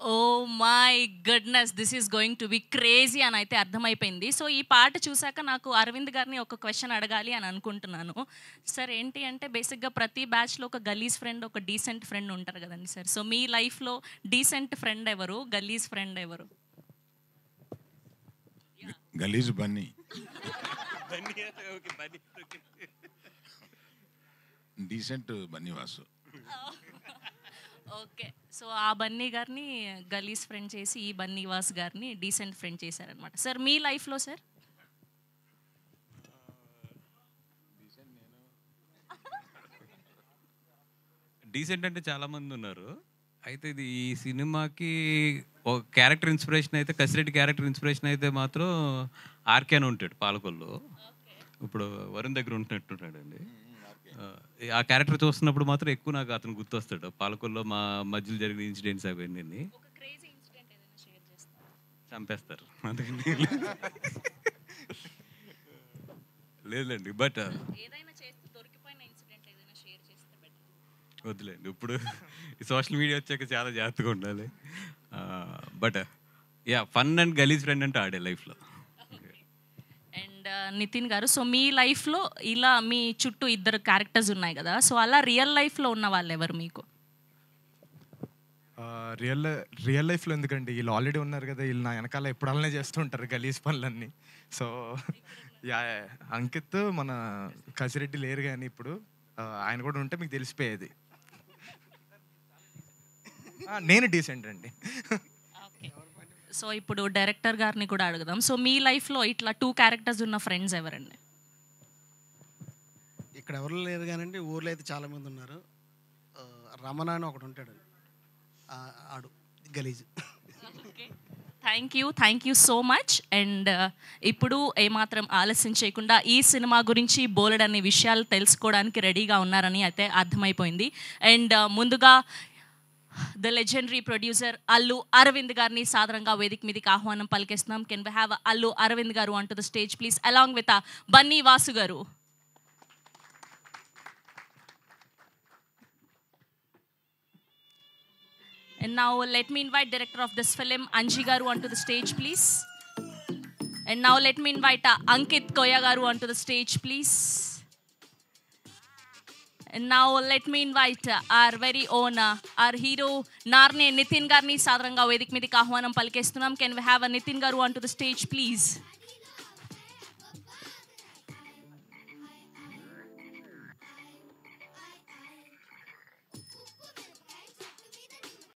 Oh my goodness, this is going to be crazy అని అయితే అర్థమైపోయింది. సో ఈ పాట చూసాక నాకు అరవింద్ గారిని ఒక క్వశ్చన్ అడగాలి అని అనుకుంటున్నాను. సార్ ఏంటి అంటే బేసిక్గా ప్రతి బ్యాచ్లో ఒక గలీజ్ ఫ్రెండ్, ఒక డీసెంట్ ఫ్రెండ్ ఉంటారు కదండి సార్. సో మీ లైఫ్లో డీసెంట్ ఫ్రెండ్ ఎవరు, గలీజ్ ఫ్రెండ్ ఎవరు? గలీజ్ Bunny. Decent Bunny Vasu. Okay, so ఆ బన్నీ గారిని గలీజ్ ఫ్రెండ్ చేసి ఈ బన్నీవాస్ గారిని డీసెంట్ ఫ్రెండ్ చేశారనమాట. సార్ మీ లైఫ్లో సార్? డీసెంట్ అంటే చాలామంది ఉన్నారు. అయితే ఇది ఈ సినిమాకి ఒక క్యారెక్టర్ ఇన్స్పిరేషన్ అయితే, కసిరెడ్డి క్యారెక్టర్ ఇన్స్పిరేషన్ అయితే మాత్రం ఆర్కే అని ఉంటాడు పాలకొల్లో. ఇప్పుడు వరుణ్ దగ్గర ఉంటున్నట్టున్నాడండి. ఆ క్యారెక్టర్ చూస్తున్నప్పుడు మాత్రం ఎక్కువ నాకు అతను గుర్తొస్తాడు. పాలకొల్లో మా మధ్యలో జరిగిన ఇన్సిడెంట్స్ అవన్నీ చంపేస్తారు అందుకని లేదండి. బట్ వద్దులేండి, ఇప్పుడు సోషల్ మీడియా వచ్చాక చాలా జాగ్రత్తగా ఉండాలి. బట్ యా, ఫన్ అండ్ గలీజ్ ఫ్రెండ్ అంటే ఆడే లైఫ్లో. అండ్ నితిన్ గారు, సో మీ లైఫ్లో ఇలా మీ చుట్టూ ఇద్దరు క్యారెక్టర్స్ ఉన్నాయి కదా, సో అలా రియల్ లైఫ్లో ఉన్న వాళ్ళు ఎవరు మీకు? రియల్ లైఫ్లో ఎందుకండి, వీళ్ళు ఆల్రెడీ ఉన్నారు కదా, వీళ్ళు నా వెనకాల ఎప్పుడు అలానే చేస్తూ ఉంటారు గలీజ్ పనులన్నీ. సో యా, అంకిత్ మన కసిరెడ్డి లేరు కానీ ఇప్పుడు ఆయన కూడా ఉంటే మీకు తెలిసిపోయేది. నేను డీసెంట్ అండి. సో ఇప్పుడు డైరెక్టర్ గారిని కూడా అడుగుదాం. సో మీ లైఫ్లో ఇట్లా 2 క్యారెక్టర్స్ ఉన్న ఫ్రెండ్స్ ఎవరండి? ఇక్కడ ఎవరు లేరు కానండి, ఊర్లో అయితే చాలామంది ఉన్నారు. రమణ అని ఒకడు ఉంటాడు, ఆడు గలీజ్. Thank you so much. And ఇప్పుడు ఏమాత్రం ఆలస్యం చేయకుండా ఈ సినిమా గురించి బోలెడన్ని విషయాలు తెలుసుకోవడానికి రెడీగా ఉన్నారని అయితే అర్థమైపోయింది. అండ్ ముందుగా the legendary producer Allu Aravind గారిని సాధారణంగా వేదిక మీదకి ఆహ్వానం పలికేస్తున్నాం. Can we have Allu Aravind garu on to the stage please, along with Bunny Vasu garu. And now let me invite director of this film Anji garu onto the stage please. And now let me invite Ankit Koya garu onto the stage please. And now let me invite our very own our hero Narne Nitin garni sadaranga vedik midiki ahvanam palikestunam. Can we have a Nitin garu onto the stage please?